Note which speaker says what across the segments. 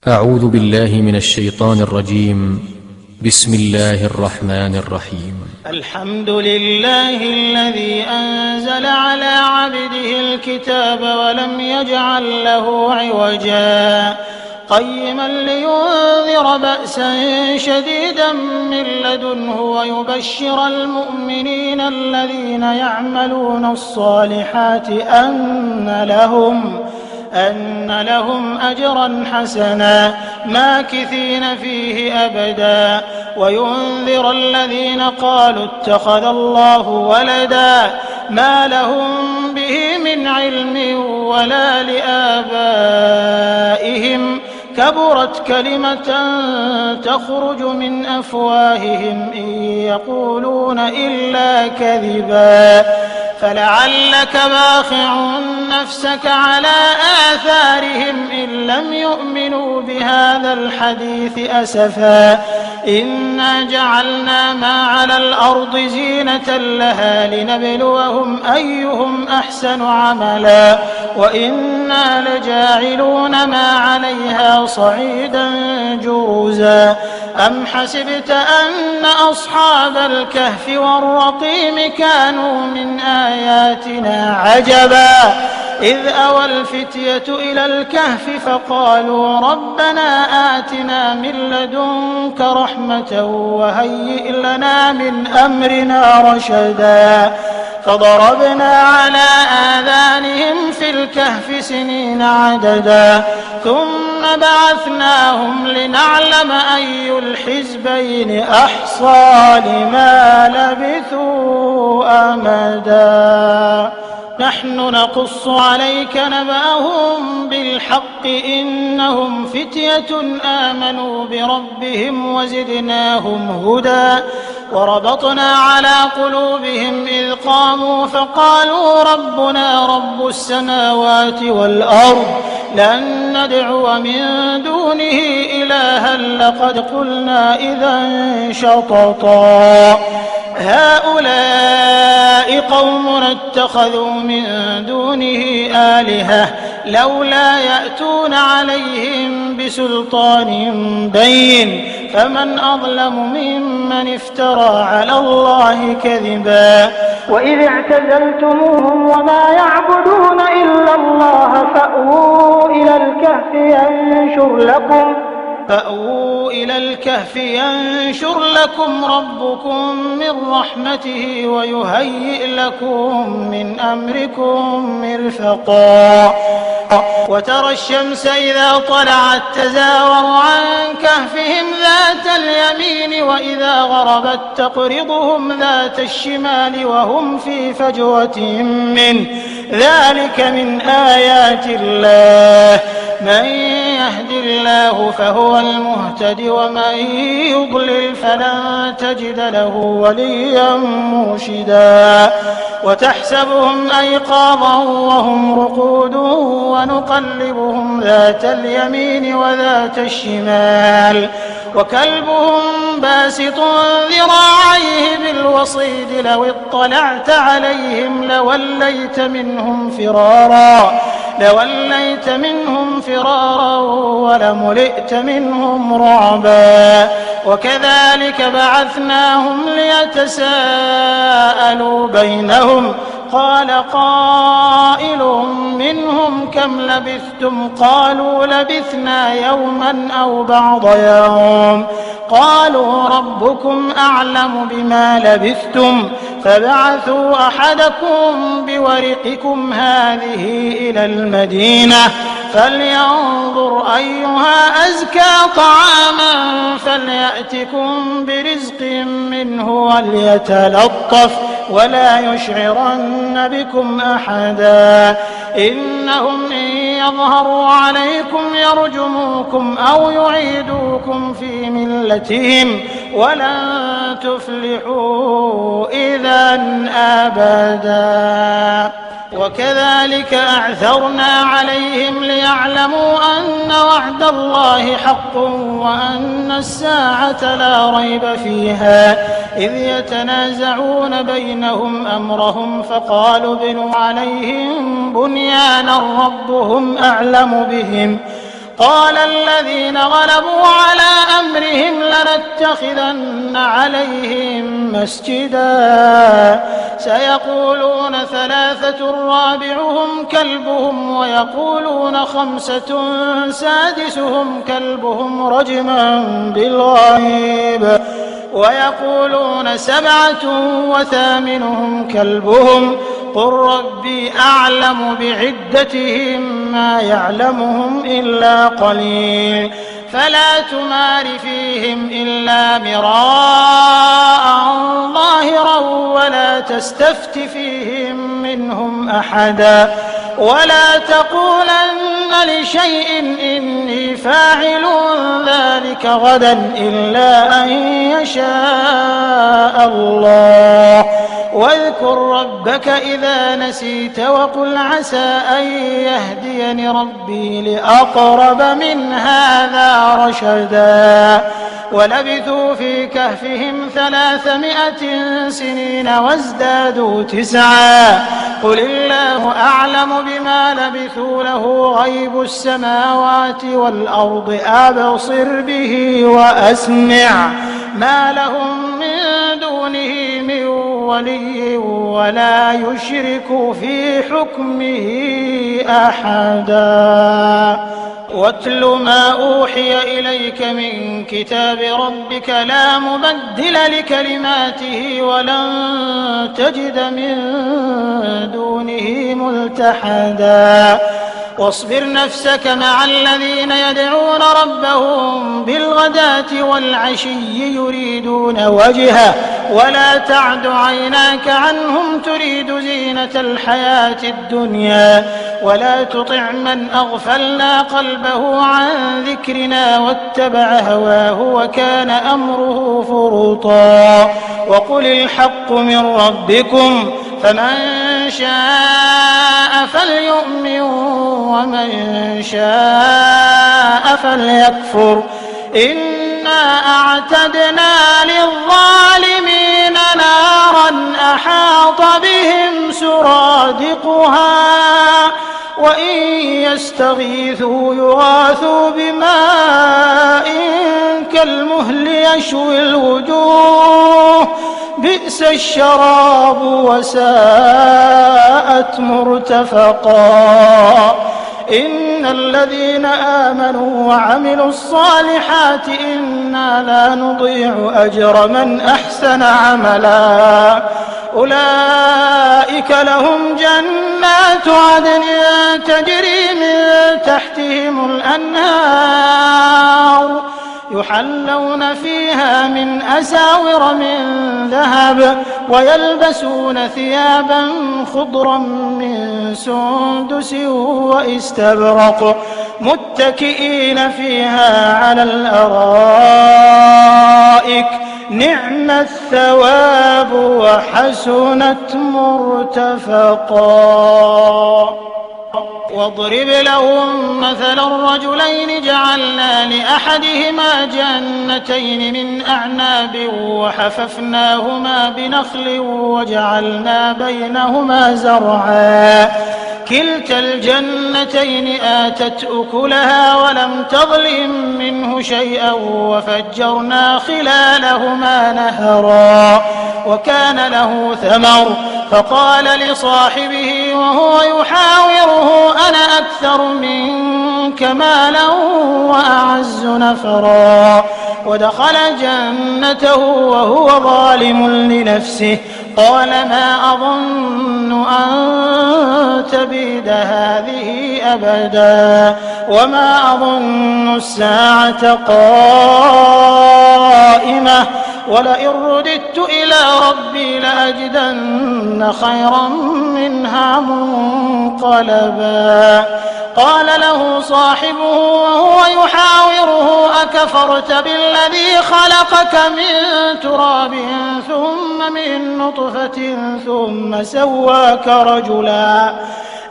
Speaker 1: أعوذ بالله من الشيطان الرجيم. بسم الله الرحمن الرحيم.
Speaker 2: الحمد لله الذي أنزل على عبده الكتاب ولم يجعل له عوجا قيما لينذر بأسا شديدا من لدنه ويبشر المؤمنين الذين يعملون الصالحات أن لهم أجرا حسنا ماكثين فيه أبدا وينذر الذين قالوا اتخذ الله ولدا ما لهم به من علم ولا لآبائهم كبرت كلمة تخرج من أفواههم إن يقولون إلا كذبا فلعلك باخع نفسك على آثارهم إن لم يؤمنوا بهذا الحديث أسفا إنا جعلنا ما على الأرض زينة لها لنبلوهم أيهم أحسن عملا وإنا لجاعلون ما عليها صعيدا جرزا أم حسبت أن أصحاب الكهف والرقيم كانوا من آياتنا عجبا إذ أوى الفتية إلى الكهف فقالوا ربنا آتنا من لدنك رحمة وهيئ لنا من أمرنا رشدا فضربنا على آذانهم في الكهف سنين عددا ثم بعثناهم لنعلم أي الحزبين أحصى لما لبثوا أمدا نحن نقص عليك نبأهم بالحق إنهم فتية آمنوا بربهم وزدناهم هدى وربطنا على قلوبهم إذ قاموا فقالوا ربنا رب السماوات والأرض لن ندعو من دونه إلها لقد قلنا إذا شططا هؤلاء قومنا اتخذوا من دونه آلهة لولا يأتون عليهم بسلطان بين فمن أظلم ممن افترى على الله كذبا وإذ اعتزلتموهم وما يعبدون إلا الله فأووا إلى الكهف ينشر لكم ربكم من رحمته ويهيئ لكم من أمركم مرفقا وترى الشمس إذا طلعت تزاور عن كهفهم ذات اليمين وإذا غربت تقرضهم ذات الشمال وهم في فجوة منه ذلك من آيات الله من يهد الله فهو المهتد ومن يضلل فلن تجد له وليا مرشدا وتحسبهم أيقاظا وهم رقود ونقلبهم ذات اليمين وذات الشمال وكلبهم باسط ذراعيه بالوصيد لو اطلعت عليهم لوليت منهم فرارا ولملئت منهم رعبا وكذلك بعثناهم ليتساءلوا بينهم قال قائل منهم كم لبثتم قالوا لبثنا يوما أو بعض يوم قالوا ربكم أعلم بما لبثتم فابعثوا أحدكم بورقكم هذه إلى المدينة فلينظر أيها أزكى طعاما فليأتكم برزق منه وليتلطف ولا يشعرن بكم أحدا إنهم إن يظهروا عليكم يرجموكم أو يعيدوكم في ملتهم ولن تفلحوا إذا أبدا وكذلك أعثرنا عليهم ليعلموا أن وعد الله حق وأن الساعة لا ريب فيها إذ يتنازعون بينهم أمرهم فقالوا ابنوا عليهم بنيانا ربهم أعلم بهم قال الذين غلبوا على أمرهم لنتخذن عليهم مسجدا سيقولون 3 رابعهم كلبهم ويقولون 5 سادسهم كلبهم رجما بالغيب ويقولون 7 وثامنهم كلبهم قل ربي أعلم بعدتهم ما يعلمهم إلا قليل فلا تمار فيهم إلا مراء ظاهرا ولا تستفت فيهم منهم أحدا ولا تقولن لشيء إني فاعل ذلك غدا إلا أن يشاء الله واذكر ربك إذا نسيت وقل عسى أن يهديني ربي لأقرب من هذا رشدا ولبثوا في كهفهم 300 سنين وازدادوا 9 قل الله أعلم بما لبثوا له غيب السماوات والأرض أبصر به وأسمع ما لهم من دونه من ولي ولا يشرك في حكمه أحدا واتل ما أوحي إليك من كتاب ربك لا مبدل لكلماته ولن تجد من دونه ملتحدا واصبر نفسك مع الذين يدعون ربهم بالغداة والعشي يريدون وجهه ولا تعد عيناك عنهم تريد زينة الحياة الدنيا ولا تطع من أغفلنا قلبه عن ذكرنا واتبع هواه وكان أمره فرطا وقل الحق من ربكم فمن شاء فليؤمن ومن شاء فليكفر إنا أعتدنا للظالمين نارا أحاط بهم سرادقها وإن يستغيثوا يغاثوا بماء كالمهل يشوي الوجوه بئس الشراب وساءت مرتفقا إن الذين آمنوا وعملوا الصالحات إنا لا نضيع أجر من أحسن عملا أولئك لهم جنات عدن تجري من تحتهم الأنهار يحلون فيها من أساور من ذهب ويلبسون ثيابا خضرا من سندس واستبرق متكئين فيها على الأرائك نعم الثواب وحسنت مرتفقا واضرب لهم مثل الرجلين جعلنا لأحدهما جنتين من أعناب وحففناهما بنخل وجعلنا بينهما زرعا كلتا الجنتين آتت أكلها ولم تظلم منه شيئا وفجرنا خلالهما نهرا وكان له ثمر فقال لصاحبه وهو يحاوره أنا أكثر منك مالا وأعز نفرا ودخل جنته وهو ظالم لنفسه قال ما أظن أن تبيد هذه أبدا وما أظن الساعة قائمة ولئن رددت إلى ربي لأجدن خيرا منها منقلبا قال له صاحبه وهو يحاوره أكفرت بالذي خلقك من تراب ثم من نطفة ثم سواك رجلا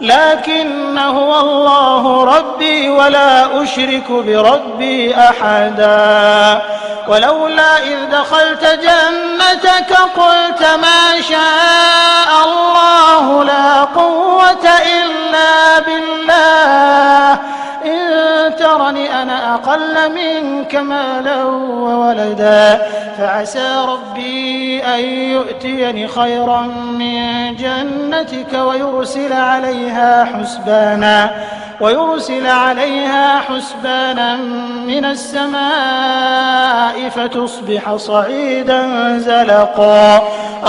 Speaker 2: لكن هو الله ربي ولا أشرك بربي أحدا ولولا إذ دخلت جنتك قلت ما شاء الله لا قوة إلا بالله إن ترني أنا أقل منك مالا وولدا فعسى ربي أن يؤتيني خيرا من جنتك ويرسل عليها حسبانا من السماء فتصبح صعيدا زلقا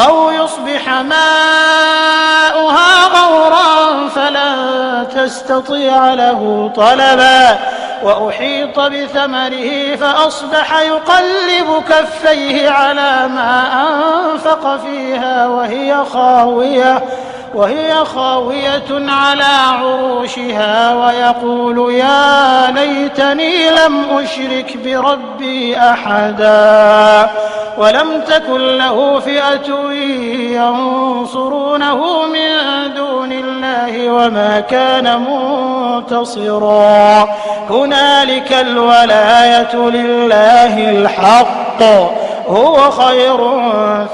Speaker 2: أو يصبح ماؤها غورا فلن تستطيع له طلبا وأحيط بثمره فأصبح يقلب كفيه على ما أنفق فيها وهي خاوية على عروشها ويقول يا ليتني لم أشرك بربي أحدا ولم تكن له فئة ينصرونه من دون الله وما كان منتصرا هنالك الولاية لله الحق هو خير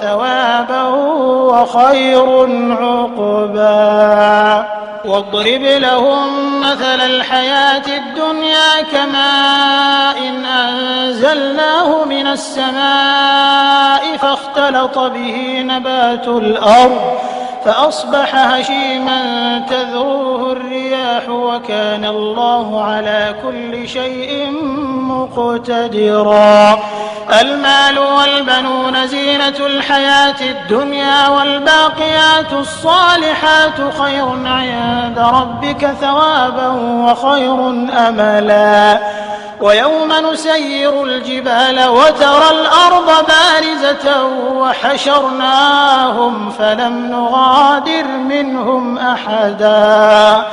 Speaker 2: ثوابا وخير عقبا واضرب لهم مثل الحياة الدنيا كماء أنزلناه من السماء فاختلط به نبات الأرض فأصبح هشيما تذروه الرياح وكان الله على كل شيء مقتدرا المال والبنون زينة الحياة الدنيا والباقيات الصالحات خير عند ربك ثوابا وخير أملا ويوم نسير الجبال وترى الأرض بارزة وحشرناهم فلم نغادر منهم أحدا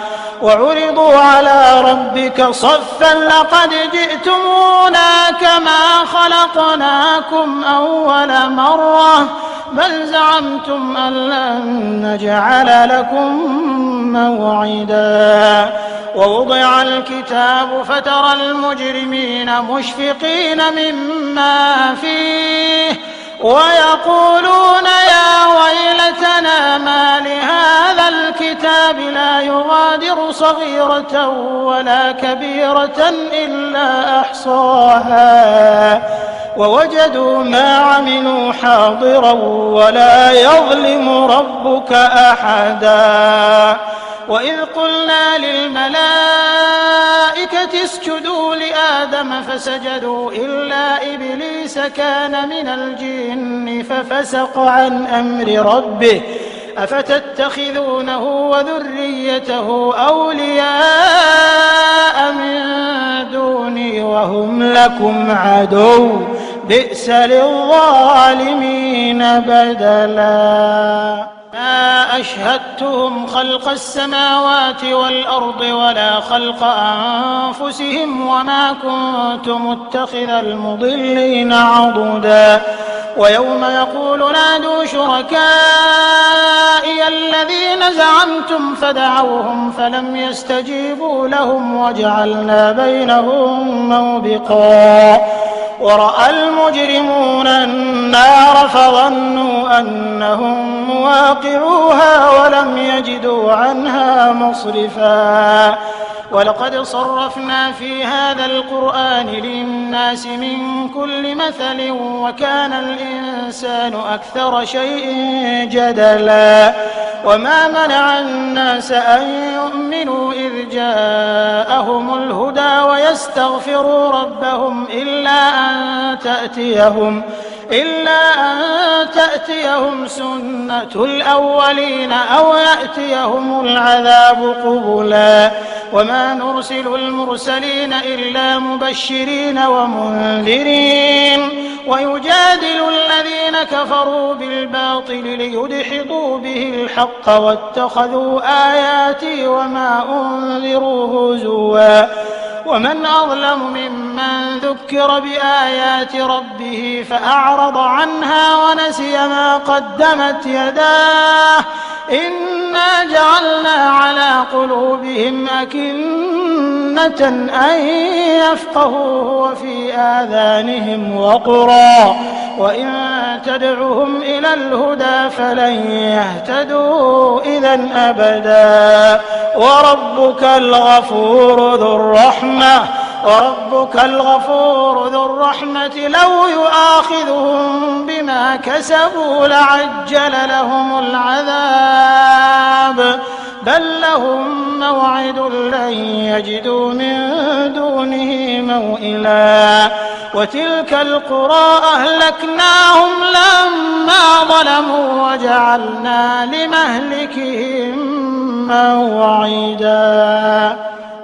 Speaker 2: وعرضوا على ربك صفا لقد جئتمونا كما خلقناكم أول مرة بل زعمتم أن لن نجعل لكم موعدا ووضع الكتاب فترى المجرمين مشفقين مما فيه ويقولون يا ويلتنا ما لهذا الكتاب لا يغادر صغيرة ولا كبيرة إلا أحصاها ووجدوا ما عملوا حاضرا ولا يظلم ربك أحدا وإذ قلنا للملائكة اسجدوا لآدم فسجدوا إلا إبليس كان من الجن ففسق عن أمر ربه أفتتخذونه وذريته أولياء من دوني وهم لكم عدو بئس للظالمين بدلا ما أشهدتهم خلق السماوات والأرض ولا خلق أنفسهم وما كنت متخذ المضلين عضدا ويوم يقول نادوا شركائي الذين زعمتم فدعوهم فلم يستجيبوا لهم وجعلنا بينهم موبقا ورأى المجرمون النار فظنوا أنهم مواقعوها ولم يجدوا عنها مصرفا ولقد صرفنا في هذا القرآن للناس من كل مثل وكان الإنسان أكثر شيء جدلا وما منع الناس أن يؤمنوا إذ جاءهم الهدى ويستغفروا ربهم إلا أن تأتيهم سنة الأولين أو يأتيهم العذاب قبلا وما نرسل المرسلين إلا مبشرين ومنذرين ويجادل الذين كفروا بالباطل ليدحضوا به الحق واتخذوا آياتي وما أنذروا هزوا ومن أظلم ممن ذكر بآيات ربه فأعرض عنها ونسي ما قدمت يداه إنا جعلنا على قلوبهم أكنة أن يفقهوه وفي آذانهم وقرا وإن تدعهم إلى الهدى فلن يهتدوا إذا أبدا وربك الغفور ذو الرحمة وربك الغفور ذو الرحمة لو يؤاخذهم بما كسبوا لعجل لهم العذاب بل لهم موعد لن يجدوا من دونه موئلا وتلك القرى أهلكناهم لما ظلموا وجعلنا لمهلكهم موعدا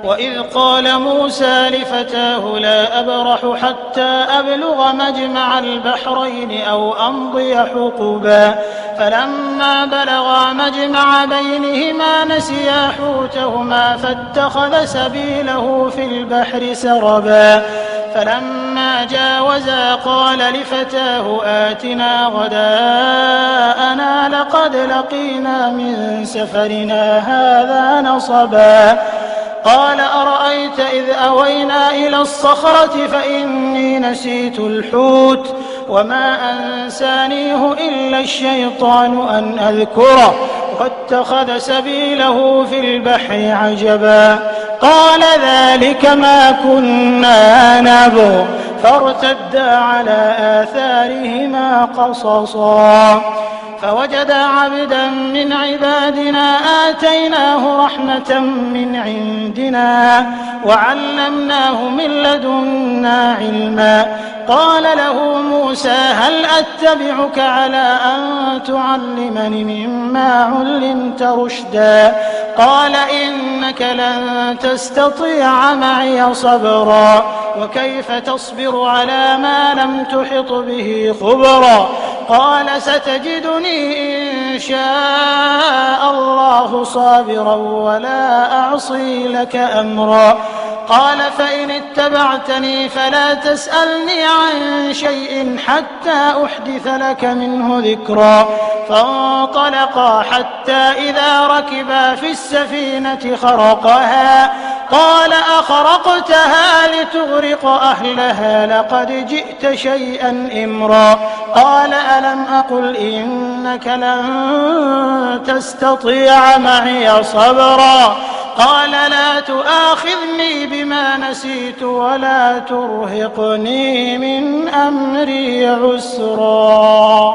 Speaker 2: وإذ قال موسى لفتاه لا أبرح حتى أبلغ مجمع البحرين أو أمضي حقبا فلما بلغا مجمع بينهما نسيا حوتهما فاتخذ سبيله في البحر سربا فلما جاوزا قال لفتاه آتنا غداءنا لقد لقينا من سفرنا هذا نصبا قال أرأيت إذ أوينا إلى الصخرة فإني نسيت الحوت وما أنسانيه إلا الشيطان أن أذكره واتخذ سبيله في البحر عجبا قال ذلك ما كنا نبغ فارتدا على آثارهما قصصا فوجدا عبدا من عبادنا آتيناه رحمة من عندنا وعلمناه من لدنا علما قال له موسى هل أتبعك على أن تعلمني مما علمت رشدا قال إنك لن تستطيع معي صبرا وكيف تصبر على ما لم تحط به خبرا قال ستجدني إن شاء الله صابرا ولا أعصي لك أمرا قال فإن اتبعتني فلا تسألني عن شيء حتى أحدث لك منه ذكرا فانطلقا حتى إذا ركبا في السفينة خرقها قال أخرقتها لتغرق أهلها لقد جئت شيئا إمرا قال ألم أقل إنك لن تستطيع معي صبرا قال لا تؤاخذني بما نسيت ولا ترهقني من أمري عسرا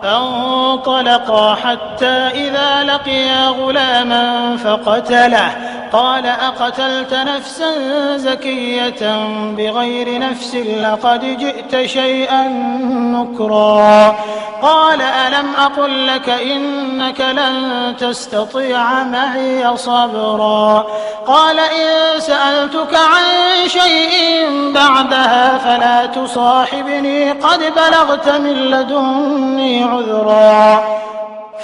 Speaker 2: فانطلقا حتى إذا لقيا غلاما فقتله قال أقتلت نفسا زكية بغير نفس لقد جئت شيئا نكرا قال ألم أقل لك إنك لن تستطيع معي صبرا قال إن سألتك عن شيء بعدها فلا تصاحبني قد بلغت من لدني عذرا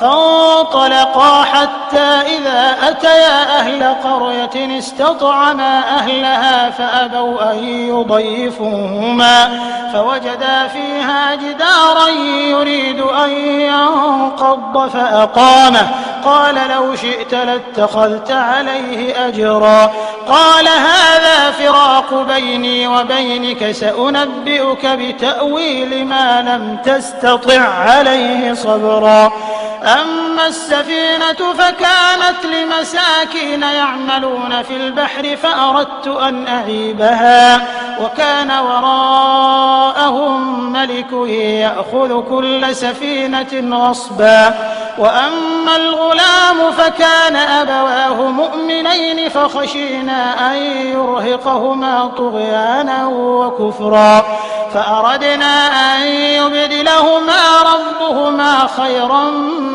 Speaker 2: فانطلقا حتى إذا أتيا أهل قرية استطعما أهلها فأبوا أن يضيفوهما فوجدا فيها جدارا يريد أن ينقض فأقامه قال لو شئت لاتخذت عليه أجرا قال هذا فراق بيني وبينك سأنبئك بتأويل ما لم تستطع عليه صبرا أما السفينة فكانت لمساكين يعملون في البحر فأردت أن أعيبها وكان وراءهم ملك يأخذ كل سفينة غصبا وأما الغلام فكان أبواه مؤمنين فخشينا أن يرهقهما طغيانا وكفرا فأردنا أن يبدلهما ربهما خيرا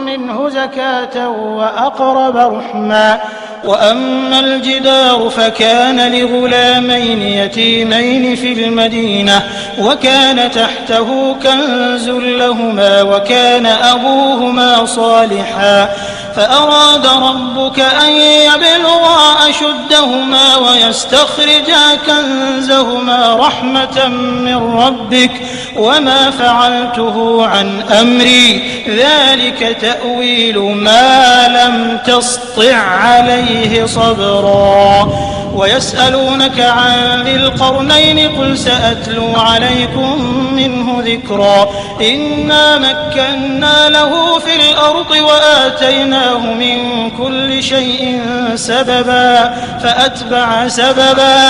Speaker 2: منه زكاة وأقرب رحما وأما الجدار فكان لغلامين يتيمين في المدينة وكان تحته كنز لهما وكان أبوهما صالحا فأراد ربك أن يبلغا أشدهما ويستخرجا كنزهما رحمة من ربك وما فعلته عن أمري ذلك تأويل ما لم تسطع عليه صبرا ويسألونك عن ذي القرنين قل سأتلو عليكم منه ذكرا إنا مكنا له في الأرض وآتيناه من كل شيء سببا فأتبع سببا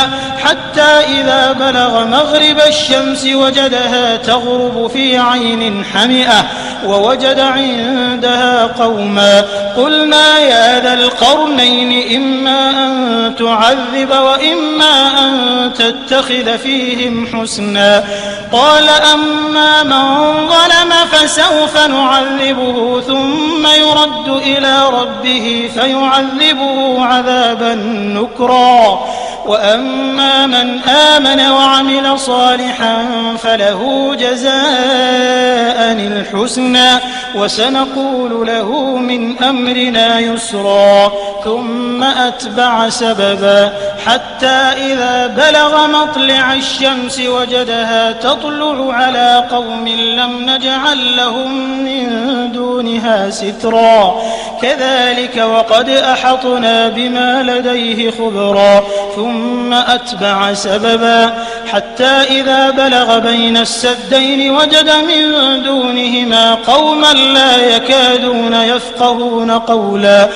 Speaker 2: حتى إذا بلغ مغرب الشمس وجدها تغرب في عين حمئة ووجد عندها قوما قلنا يا ذا القرنين إما أن تعذب وإما أن تتخذ فيهم حسنا قال أما من ظلم فسوف نعذبه ثم يرد إلى ربه فيعذبه عذابا نكرا وأما من آمن وعمل صالحا فله جزاء الحسنى وسنقول له من أمرنا يسرا ثم أتبع سببا حتى إذا بلغ مطلع الشمس وجدها تطلع على قوم لم نجعل لهم من دونها سترا كذلك وقد أحطنا بما لديه خبرا ثم أتبع سببا حتى إذا بلغ بين السدين وجد من دونهما قوما لا يكادون يفقهون قولا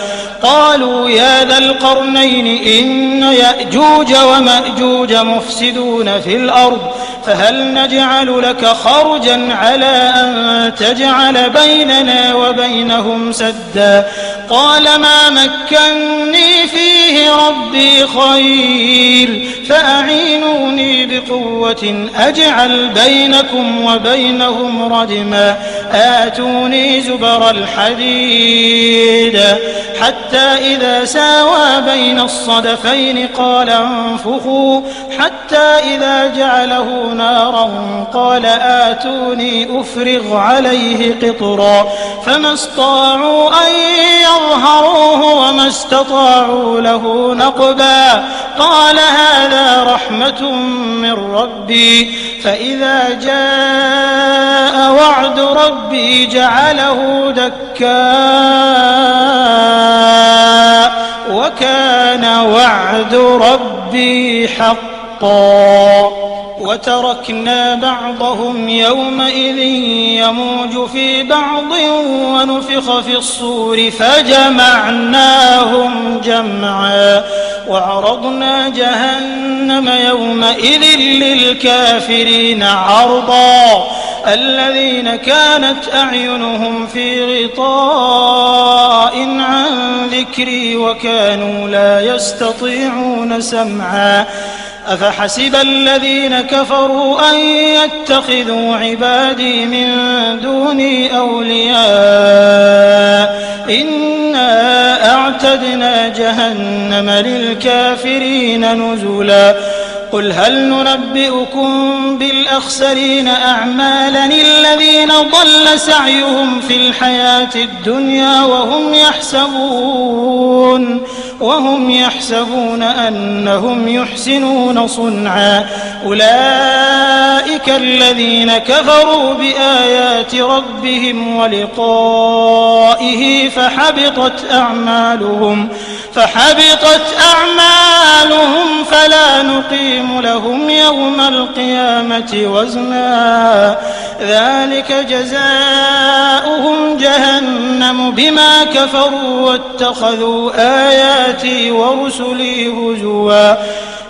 Speaker 2: قالوا يا ذا القرنين إن يأجوج ومأجوج مفسدون في الأرض فهل نجعل لك خرجا على أن تجعل بيننا وبينهم سدا قال ما مكني فيه ربي خير فأعينوني بقوة أجعل بينكم وبينهم ردما آتوني زبر الحديد حتى إذا ساوى بين الصدفين قال انفخوا حتى إذا جعله نارا قال آتوني أفرغ عليه قطرا فما استطاعوا أن يظهروه وما استطاعوا له نقبا قال هذا رحمة من ربي فإذا جاء وعد ربي جعله دكا وكان وعد ربي حقا وتركنا بعضهم يومئذ يموج في بعض ونفخ في الصور فجمعناهم جمعا وعرضنا جهنم يومئذ للكافرين عرضا الذين كانت أعينهم في غطاء عن ذكري وكانوا لا يستطيعون سمعا أفحسب الذين كفروا أن يتخذوا عبادي من دوني أولياء إنا أعتدنا جهنم للكافرين نزلا قل هل ننبئكم بالأخسرين أعمالا الذين ضل سعيهم في الحياة الدنيا وهم يحسبون أنهم يحسنون صنعا أولئك الذين كفروا بآيات ربهم ولقائه فحبطت أعمالهم فلا نقيم لهم يوم القيامة وزنا ذلك جزاؤهم جهنم بما كفروا واتخذوا آياتي ورسلي هزوا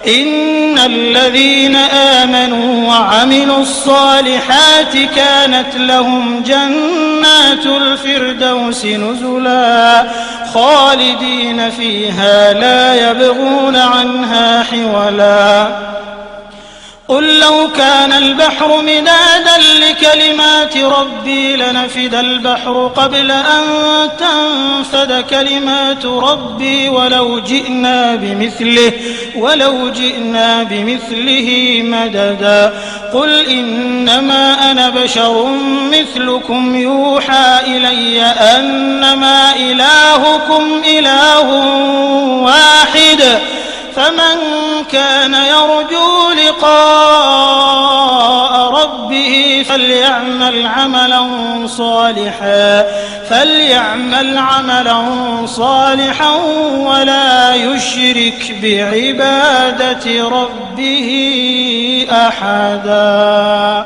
Speaker 2: إن الذين آمنوا وعملوا الصالحات كانت لهم جنات الفردوس نزلا خالدين فيها لا يبغون عنها حولا قل لو كان البحر مدادا لكلمات ربي لنفد البحر قبل أن تنفد كلمات ربي ولو جئنا بمثله مددا قل إنما أنا بشر مثلكم يوحى إلي أنما إلهكم إله واحد فمن كان يرجو لقاء ربه فليعمل عملا صالحا ولا يشرك بعبادة ربه أحدا.